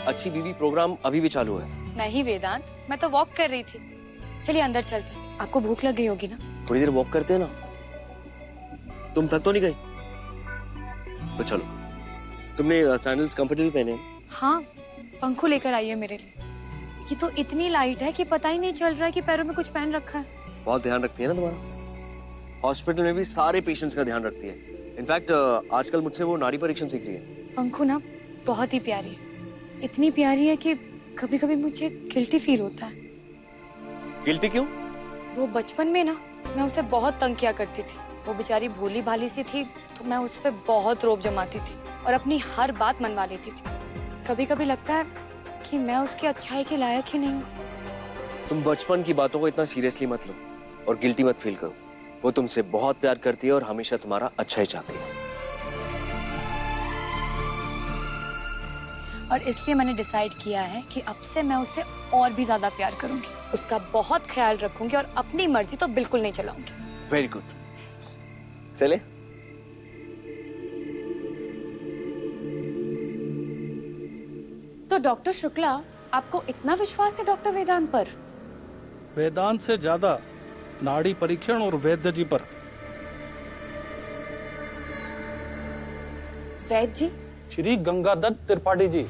अच्छी बीवी प्रोग्राम अभी भी चालू है। नहीं वेदांत, मैं तो वॉक कर रही थी। चलिए अंदर चलते हैं। आपको भूख लग गई होगी ना? थोड़ी देर वॉक करते हैं ना। तुम थक तो नहीं गई? तो चलो। तुमने सैंडल्स कंफर्टेबल पहने हैं? हाँ, पंखो लेकर आई है मेरे लिए। ये तो इतनी लाइट है कि पता ही नहीं चल रहा है कि पैरों में कुछ पहन रखा है। बहुत ध्यान रखती है ना तुम्हारा। हॉस्पिटल में भी सारे पेशेंट्स का ध्यान रखती है। इनफैक्ट आजकल मुझसे वो नाड़ी परीक्षण सीख रही है। पंखो ना बहुत ही प्यारी है। इतनी प्यारी है कि कभी कभी मुझे गिल्टी फील होता है। गिल्टी क्यों? वो बचपन में ना मैं उसे बहुत तंग किया करती थी। वो बेचारी भोली भाली सी थी तो मैं उस पर बहुत रोब जमाती थी और अपनी हर बात मनवा लेती थी। कभी कभी लगता है कि मैं उसकी अच्छाई के लायक ही नहीं हूँ। तुम बचपन की बातों को इतना सीरियसली मत लो और गिल्टी मत फील करो। वो तुमसे बहुत प्यार करती है और हमेशा तुम्हारा अच्छा ही चाहती है। और इसलिए मैंने डिसाइड किया है कि अब से मैं उससे और भी ज्यादा प्यार करूंगी, उसका बहुत ख्याल रखूंगी और अपनी मर्जी तो बिल्कुल नहीं चलाऊंगी। Very good. चले? तो डॉक्टर शुक्ला, आपको इतना विश्वास है डॉक्टर वेदांत पर? वेदांत से ज्यादा नाड़ी परीक्षण और वैद्य जी पर। वैद्य जी? श्री गंगादत्त त्रिपाठी जी,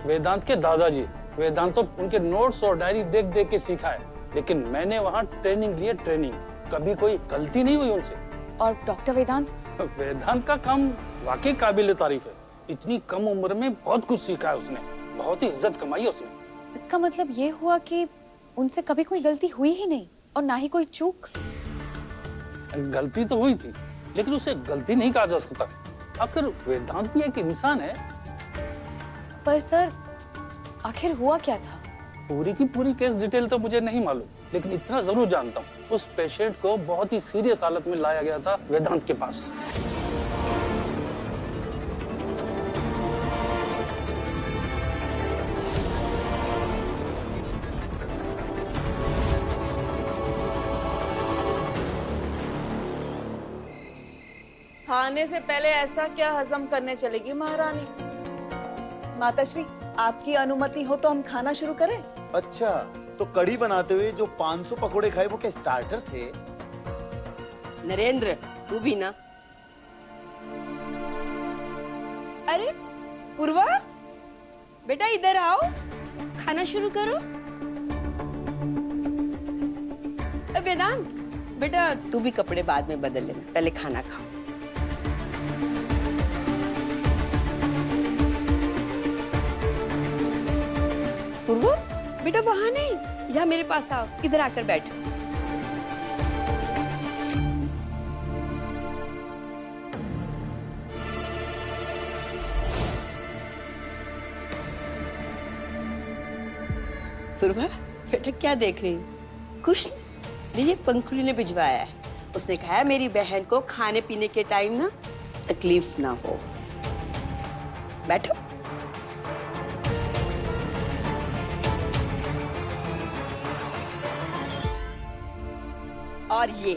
वेदांत के दादाजी। वेदांत तो उनके नोट्स और डायरी देख देख के सीखा है, लेकिन मैंने वहाँ ट्रेनिंग ली है, ट्रेनिंग। कभी कोई गलती नहीं हुई उनसे। और डॉक्टर वेदांत? वेदांत का काम वाकई काबिल तारीफ है। इतनी कम उम्र में बहुत कुछ सीखा है उसने, बहुत ही इज्जत कमाई है उसने। इसका मतलब ये हुआ कि उनसे कभी कोई गलती हुई ही नहीं और ना ही कोई चूक? गलती तो हुई थी, लेकिन उसे गलती नहीं कहा जा सकता। आखिर वेदांत भी एक इंसान है। पर सर, आखिर हुआ क्या था? पूरी की पूरी केस डिटेल तो मुझे नहीं मालूम, लेकिन इतना जरूर जानता हूँ, उस पेशेंट को बहुत ही सीरियस हालत में लाया गया था वेदांत के पास। खाने से पहले ऐसा क्या हजम करने चलेगी महारानी? माताश्री, आपकी अनुमति हो तो हम खाना शुरू करें? अच्छा, तो कढ़ी बनाते हुए जो 500 पकोड़े खाए वो क्या स्टार्टर थे? नरेंद्र, तू भी ना। अरे पूर्वा, बेटा इधर आओ, खाना शुरू करो। वेदांत, बेटा तू भी कपड़े बाद में बदल लेना, पहले खाना खाओ। पूर्वा, बेटा वहां नहीं, यहाँ मेरे पास आओ, इधर आकर बैठो। पूर्वा, बेटा क्या देख रही हो? कुछ नहीं, लीजिए पंखुड़ी ने भिजवाया है। उसने कहा है मेरी बहन को खाने पीने के टाइम ना तकलीफ ना हो। बैठो। और ये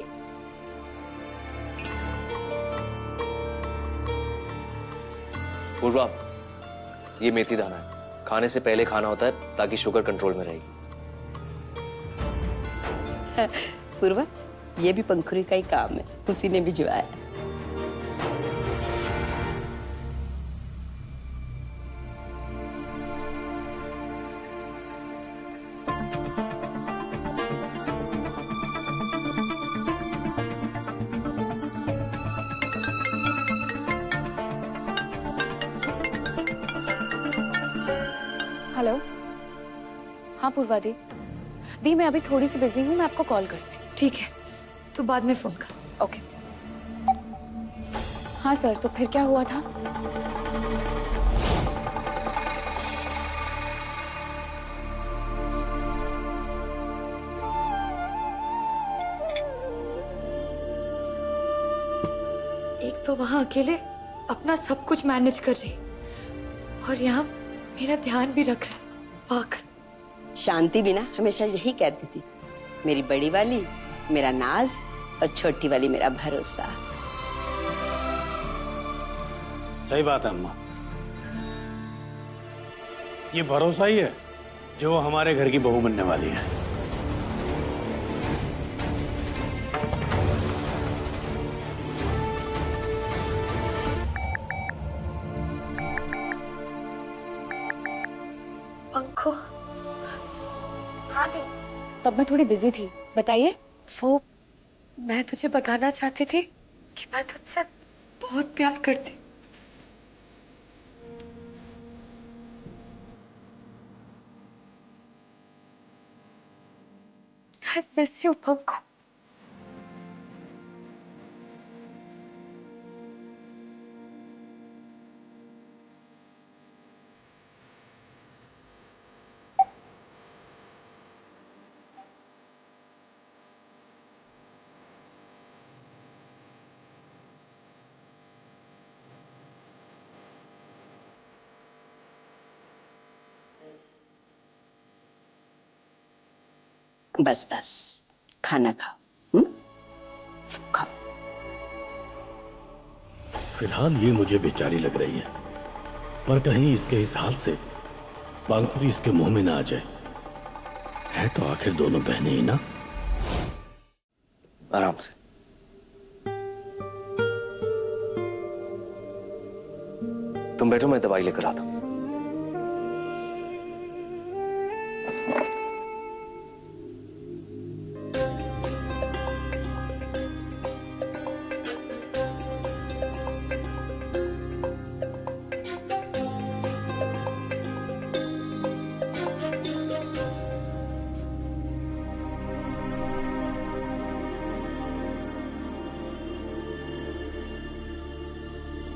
पूर्वा, ये मेथी दाना है। खाने से पहले खाना होता है ताकि शुगर कंट्रोल में रहेगी। पूर्वा, ये भी पंखुड़ी का ही काम है, उसी ने भिजवाया। हेलो। हाँ पूर्वा दी, मैं अभी थोड़ी सी बिजी हूँ, मैं आपको कॉल करती हूँ। ठीक है, तो बाद में फोन कर। ओके। हाँ सर, तो फिर क्या हुआ था? एक तो वहां अकेले अपना सब कुछ मैनेज कर रही और यहाँ मेरा ध्यान भी रख रहा है। पागल। शांति भी ना हमेशा यही कहती थी, मेरी बड़ी वाली मेरा नाज और छोटी वाली मेरा भरोसा। सही बात है अम्मा। ये भरोसा ही है जो वो हमारे घर की बहू बनने वाली है। पंखो, हाँ तब मैं थोड़ी बिजी थी, बताइए। वो मैं तुझे बताना चाहती थी कि मैं तुझसे बहुत प्यार करती। I miss you, पंखो। बस बस खाना खाओ। खाओ। फिलहाल ये मुझे बेचारी लग रही है, पर कहीं इसके इस हाल से बांकुरी इसके मुंह में ना आ जाए। है तो आखिर दोनों बहनें ही ना। आराम से। तुम बैठो, मैं दवाई लेकर आता हूं।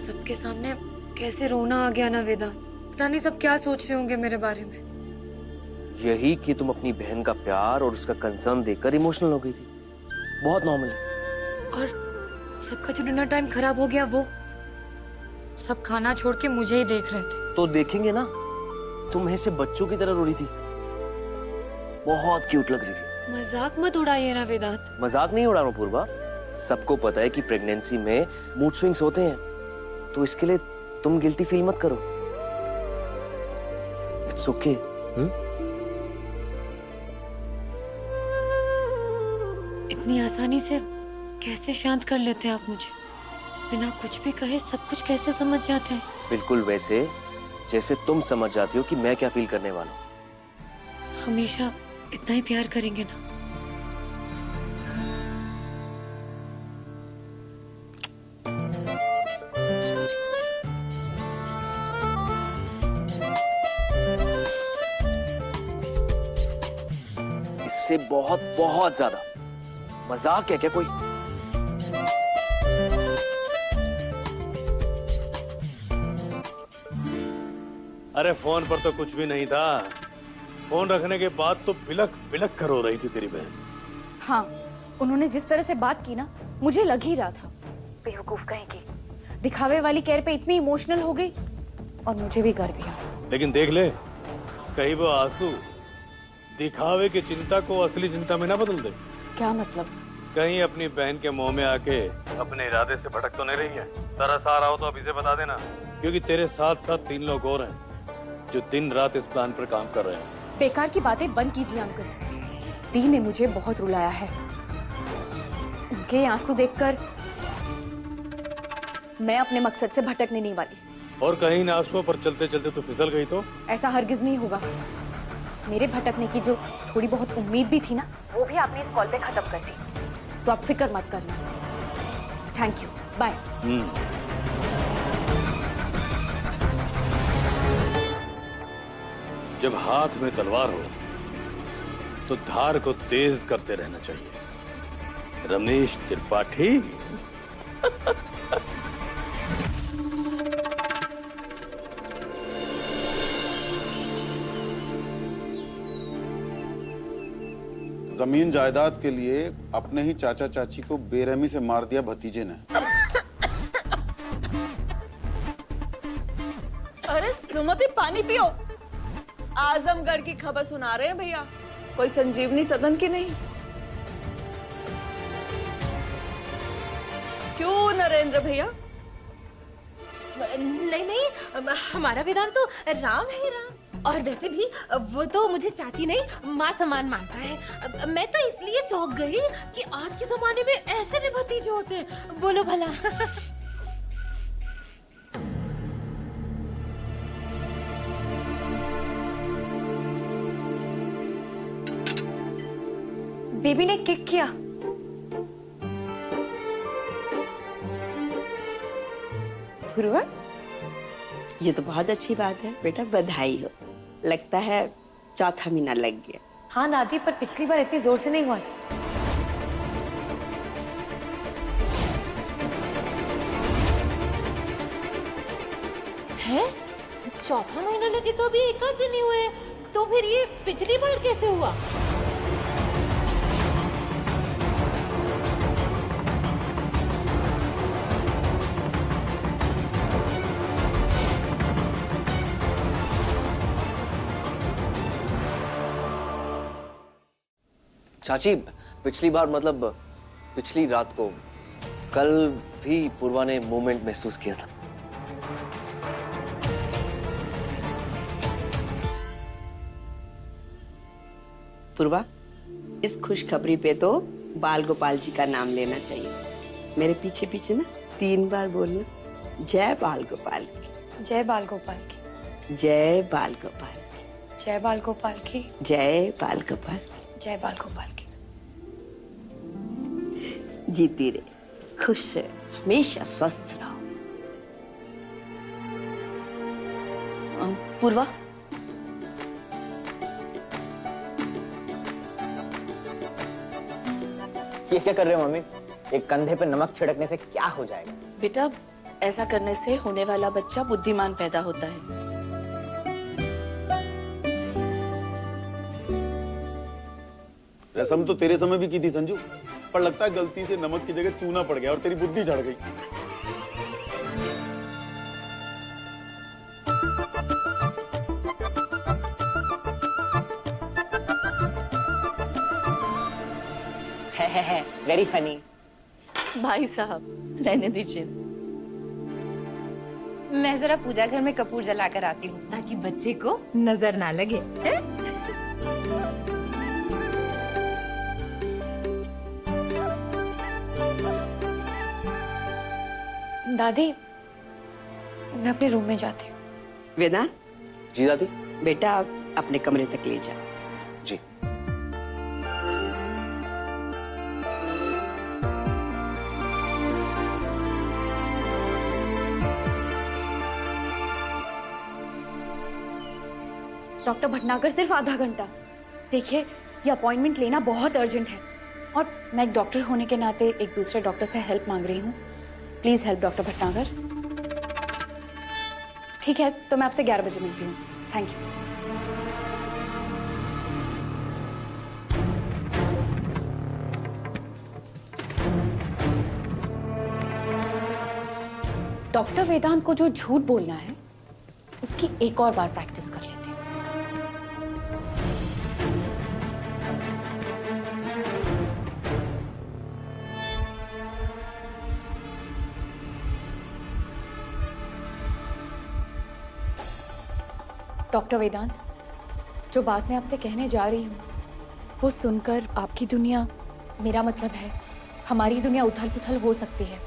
सबके सामने कैसे रोना आ गया ना वेदांत। पता नहीं सब क्या सोच रहे होंगे मेरे बारे में। यही कि तुम अपनी बहन का प्यार और उसका कंसर्न देखकर इमोशनल हो गई थी। बहुत नॉर्मल है। और सबका जो डिनर टाइम खराब हो गया, वो सब खाना छोड़ के मुझे ही देख रहे थे। तो देखेंगे ना, तुम ऐसे बच्चों की तरह रो रही थी। बहुत क्यूट लग रही थी। मजाक मत उड़ाइए ना वेदांत। मजाक नहीं उड़ा रहा हूं पूर्वा। सबको पता है कि प्रेगनेंसी में मूड स्विंग्स होते हैं, तो इसके लिए तुम गिल्टी फील मत करो। It's okay. इतनी आसानी से कैसे शांत कर लेते हैं आप मुझे? बिना कुछ भी कहे सब कुछ कैसे समझ जाते हैं? बिल्कुल वैसे जैसे तुम समझ जाती हो कि मैं क्या फील करने वाला हूं। हमेशा इतना ही प्यार करेंगे ना? इससे बहुत बहुत ज्यादा। मजाक है क्या कोई? अरे फोन पर तो कुछ भी नहीं था। फोन रखने के बाद तो बिलक बिलक कर रो रही थी तेरी बहन। हाँ, उन्होंने जिस तरह से बात की ना, मुझे लग ही रहा था बेवकूफ कहीं की। दिखावे वाली केयर पे इतनी इमोशनल हो गई और मुझे भी कर दिया। लेकिन देख ले, कहीं वो आंसू दिखावे की चिंता को असली चिंता में ना बदल दे। क्या मतलब? कहीं अपनी बहन के मुंह में आके अपने इरादे से भटक तो नहीं रही है? तरस आ रहा हो तो अभी से बता देना, क्योंकि तेरे साथ साथ 3 लोग और हैं जो दिन रात इस प्लान पर काम कर रहे हैं। बेकार की बातें बंद कीजिए अंकल। दी ने मुझे बहुत रुलाया है। उनके आंसू देखकर मैं अपने मकसद से भटकने नहीं वाली। और कहीं इन आंसुओं पर चलते चलते तो फिसल गई तो? ऐसा हरगिज नहीं होगा। मेरे भटकने की जो थोड़ी बहुत उम्मीद भी थी ना, वो भी आपने इस कॉल पे खत्म कर दी। तो आप फिक्र मत करना। Thank you, bye. जब हाथ में तलवार हो तो धार को तेज करते रहना चाहिए। रमेश त्रिपाठी। जमीन जायदाद के लिए अपने ही चाचा चाची को बेरहमी से मार दिया भतीजे ने। अरे सुमति, पानी पियो। आजमगढ़ की खबर सुना रहे हैं भैया, कोई संजीवनी सदन की नहीं। क्यों नरेंद्र भैया, नहीं नहीं, हमारा वेदांत तो राम है राम। और वैसे भी वो तो मुझे चाची नहीं माँ समान मानता है। मैं तो इसलिए चौंक गई कि आज के जमाने में ऐसे भी भतीजे होते हैं। बोलो भला। बेबी ने किक किया। पूर्वा, ये तो बहुत अच्छी बात है बेटा, बधाई हो। लगता है चौथा महीना लग गया। हाँ दादी, पर पिछली बार इतनी जोर से नहीं हुआ था। है? चौथा महीना लगे तो अभी एक आध दिन ही हुए, तो फिर ये पिछली बार कैसे हुआ? चाची, पिछली बार मतलब पिछली रात को, कल भी पूर्वा ने मूवमेंट महसूस किया था। पूर्वा, इस खुशखबरी पे तो बाल गोपाल जी का नाम लेना चाहिए। मेरे पीछे पीछे ना 3 बार बोलना, जय बाल गोपाल की। जय बाल गोपाल की। जय बाल गोपाल की। जय बाल गोपाल की। जय बाल गोपाल की। जय बाल गोपाल की। जीती रहे, खुश रहे, हमेशा स्वस्थ रहो। पूर्वा, ये क्या कर रहे हो मम्मी? एक कंधे पे नमक छिड़कने से क्या हो जाएगा? बेटा, ऐसा करने से होने वाला बच्चा बुद्धिमान पैदा होता है। रसम तो तेरे समय भी की थी संजू, पर लगता है गलती से नमक की जगह चूना पड़ गया और तेरी बुद्धि झड़ गई। है वेरी फनी। भाई साहब, रहने दीजिए। मैं जरा पूजा घर में कपूर जलाकर आती हूँ ताकि बच्चे को नजर ना लगे। दादी, मैं अपने रूम में जाती हूँ। वेदांत, जी दादी। बेटा अपने कमरे तक ले जा। जी। डॉक्टर भटनागर, सिर्फ आधा घंटा। देखिए, ये अपॉइंटमेंट लेना बहुत अर्जेंट है और मैं एक डॉक्टर होने के नाते एक दूसरे डॉक्टर से हेल्प मांग रही हूँ। Please help doctor Bhatnagar. ठीक है, तो मैं आपसे 11 बजे मिलती हूँ। Thank you. डॉक्टर वेदांत को जो झूठ बोलना है उसकी एक और बार प्रैक्टिस कर लेते हैं। डॉक्टर वेदांत, जो बात मैं आपसे कहने जा रही हूँ वो सुनकर आपकी दुनिया, मेरा मतलब है हमारी दुनिया उथल पुथल हो सकती है।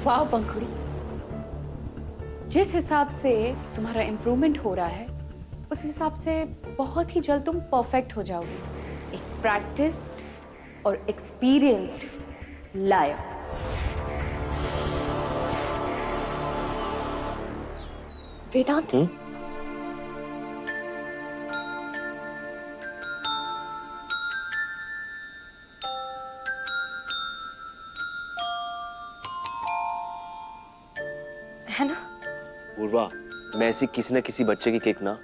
वाह पंखुड़ी, जिस हिसाब से तुम्हारा इम्प्रूवमेंट हो रहा है उस हिसाब से बहुत ही जल्द तुम परफेक्ट हो जाओगे। एक प्रैक्टिस और एक्सपीरियंस्ड लायर। वेदांत, है ना? पूर्वा, मैं ऐसी किसी न किसी बच्चे की किक ना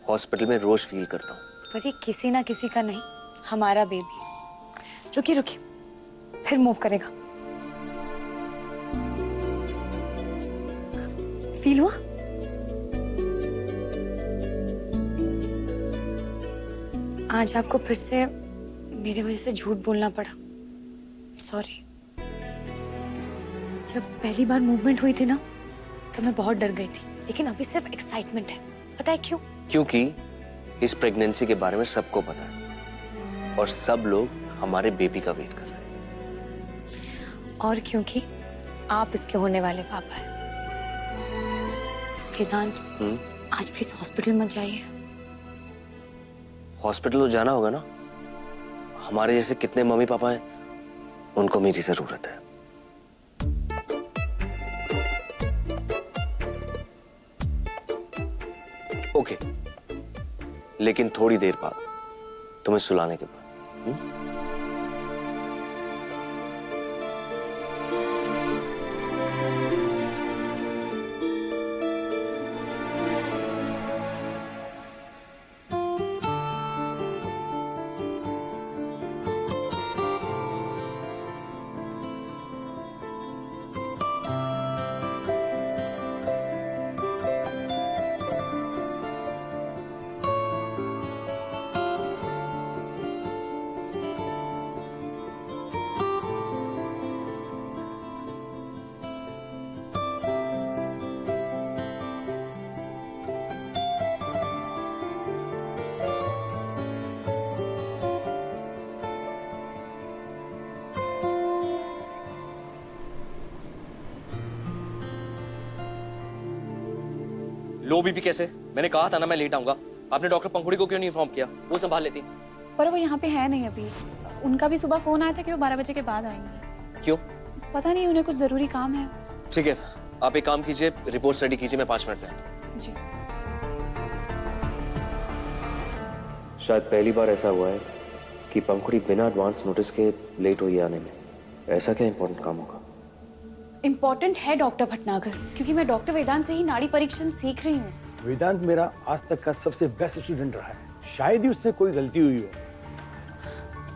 हॉस्पिटल में रोज फील करता हूँ। पर ये किसी ना किसी का नहीं, हमारा बेबी। रुकी रुकी, फिर मूव करेगा। फील हुआ? आज आपको फिर से मेरी वजह से झूठ बोलना पड़ा। सॉरी। जब पहली बार मूवमेंट हुई थी ना, तब मैं बहुत डर गई थी, लेकिन अभी सिर्फ एक्साइटमेंट है। पता है क्यों? क्योंकि इस प्रेगनेंसी के बारे में सबको पता है और सब लोग हमारे बेबी का वेट कर रहे हैं। और क्योंकि आप इसके होने वाले पापा हैं। वेदांत, आज प्लीज हॉस्पिटल मत जाइए। हॉस्पिटल तो जाना होगा ना, हमारे जैसे कितने मम्मी पापा हैं, उनको मेरी जरूरत है। ओके, लेकिन थोड़ी देर बाद, तुम्हें सुलाने के बाद। लो बीपी कैसे? मैंने कहा था ना मैं लेट आऊंगा। आपने डॉक्टर पंखुड़ी को क्यों नहीं इन्फॉर्म किया? वो संभाल लेती। पर वो यहाँ पे है नहीं अभी। उनका भी सुबह फोन आया था कि वो 12 बजे के बाद आएंगे। क्यों? पता नहीं, उन्हें कुछ जरूरी काम है। ठीक है, आप एक काम कीजिए, रिपोर्ट रेडी कीजिए, मैं 5 मिनट में। जी। शायद पहली बार ऐसा हुआ है कि पंखुड़ी बिना एडवांस नोटिस के लेट हुई आने में। ऐसा क्या इम्पोर्टेंट काम होगा? इम्पोर्टेंट है डॉक्टर भटनागर, क्योंकि मैं डॉक्टर वेदांत से ही नाड़ी परीक्षण सीख रही हूँ। वेदांत मेरा आज तक का सबसे बेस्ट स्टूडेंट रहा है। शायद ही उससे कोई गलती हुई हो।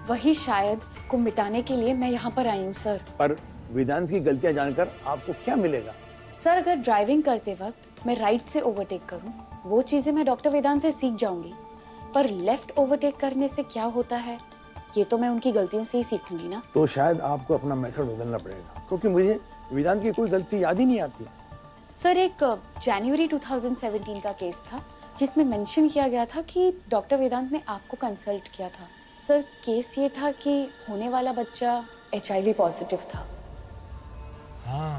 वही शायद को मिटाने के लिए मैं यहाँ पर आई हूँ सर। पर वेदांत की गलतियाँ जानकर आपको क्या मिलेगा? सर, अगर ड्राइविंग करते वक्त मैं राइट से ओवरटेक करूँ, वो चीजें मैं डॉक्टर वेदांत से सीख जाऊंगी। पर लेफ्ट ओवरटेक करने से क्या होता है, ये तो मैं उनकी गलतियों से ही सीखूंगी ना। तो शायद आपको अपना मेथड बदलना पड़ेगा, क्योंकि मुझे वेदांत की कोई गलती याद ही नहीं आती। सर, एक जनवरी 2017 का केस था जिसमें मेंशन किया गया था कि डॉक्टर वेदांत ने आपको कंसल्ट किया था। सर, केस ये था कि होने वाला बच्चा HIV पॉजिटिव था। हाँ,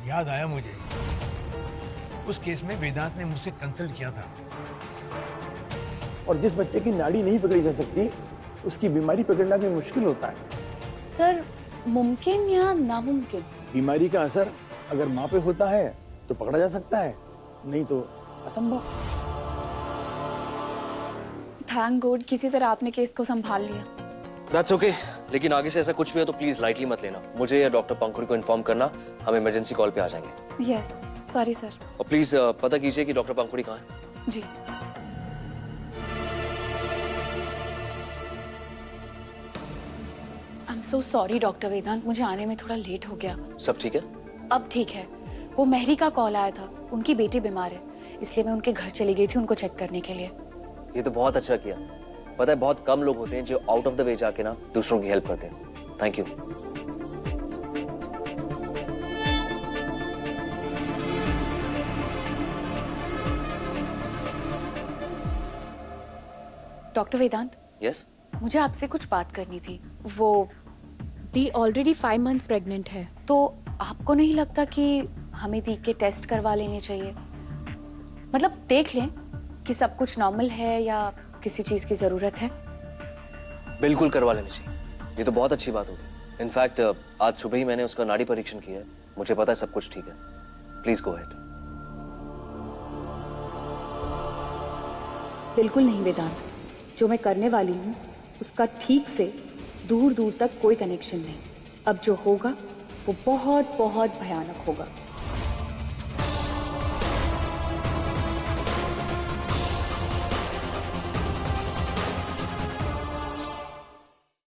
याद आया मुझे। उस केस में वेदांत ने मुझसे कंसल्ट किया था। और जिस बच्चे की नाड़ी नहीं पकड़ी जा सकती, उसकी बीमारी पकड़ना भी मुश्किल होता है। सर, मुमकिन या नामुमकिन? बीमारी का असर अगर माँ पे होता है तो पकड़ा जा सकता है, नहीं तो असंभव। थैंक गॉड किसी तरह आपने केस को संभाल लिया। That's okay, लेकिन आगे से ऐसा कुछ भी हो तो प्लीज लाइटली मत लेना। मुझे या डॉक्टर पंखुड़ी को इन्फॉर्म करना, हम इमरजेंसी कॉल पे आ जाएंगे। Yes, sorry sir. और प्लीज पता कीजिए कि डॉक्टर पंखुड़ी कहाँ है। जी। I am so sorry doctor Vedant, मुझे आने में थोड़ा लेट हो गया। सब ठीक है? अब ठीक है। वो मेहरी का कॉल आया था, उनकी बेटी बीमार है, इसलिए मैं उनके घर चली गई थी उनको चेक करने के लिए। ये तो बहुत अच्छा किया। पता है, बहुत कम लोग होते हैं जो आउट ऑफ द वे जाके ना दूसरों की हेल्प करते हैं। Thank you. Doctor Vedant, yes? मुझे आपसे कुछ बात करनी थी। वो दी ऑलरेडी 5 मंथ्स प्रेग्नेंट है। तो आपको नहीं लगता कि हमें दी के टेस्ट करवा लेने चाहिए? मतलब देख लें कि सब कुछ नॉर्मल है या किसी चीज की जरूरत है। बिल्कुल करवा लेनी चाहिए, ये तो बहुत अच्छी बात होगी। इनफैक्ट आज सुबह ही मैंने उसका नाड़ी परीक्षण किया है, मुझे पता है सब कुछ ठीक है। Please go ahead. बिल्कुल नहीं वेदांत, जो मैं करने वाली हूँ उसका ठीक से दूर दूर तक कोई कनेक्शन नहीं। अब जो होगा वो बहुत बहुत भयानक होगा।